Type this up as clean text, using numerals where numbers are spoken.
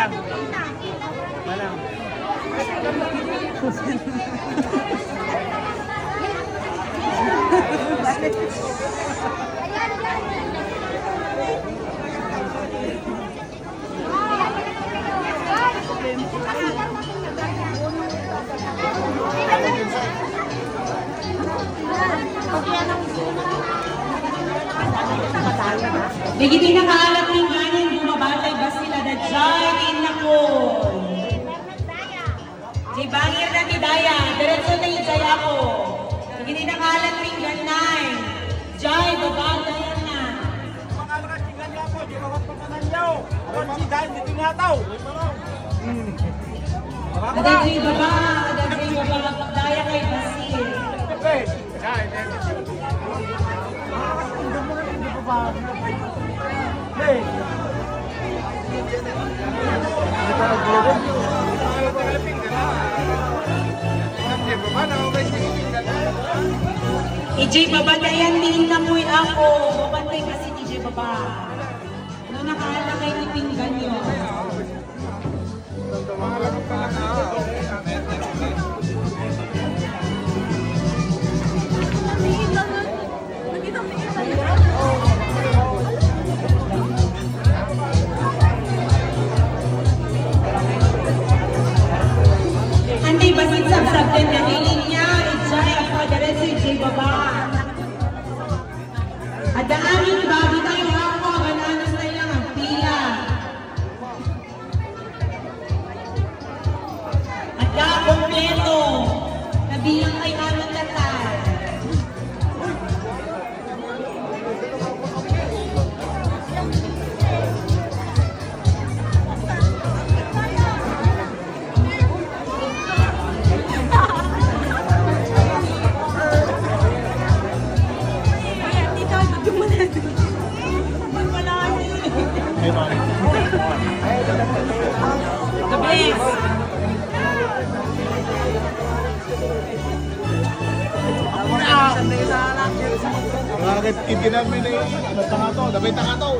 Manang. Manang. Bigiti na kaalat ng ganin, bumabatay ba sila na dyan inakon? Di bangir na tidaya, diretso na yung jaya ko. Bigiti na kaalat ng ganay, jay babatay na. Pangalakas yung ganda ko, di bawat pagkananyaw. Awan si dahil dito nga tao. Adagay baba, daya kay Basil. EJ Baba, dayan din na mo'y ako. Babantay kasi EJ Baba. Ano nakahala kay ipinggan nyo? Anday basit sabsabdan na hiling niya, ijay ako, diretso ijay baba. At daanin bago tayo ako, bananas na lang ang pila. At kompleto, nabilang kay Alan Tatal. The best. Bakit kid namin eh, tanga to, dabay tanga to.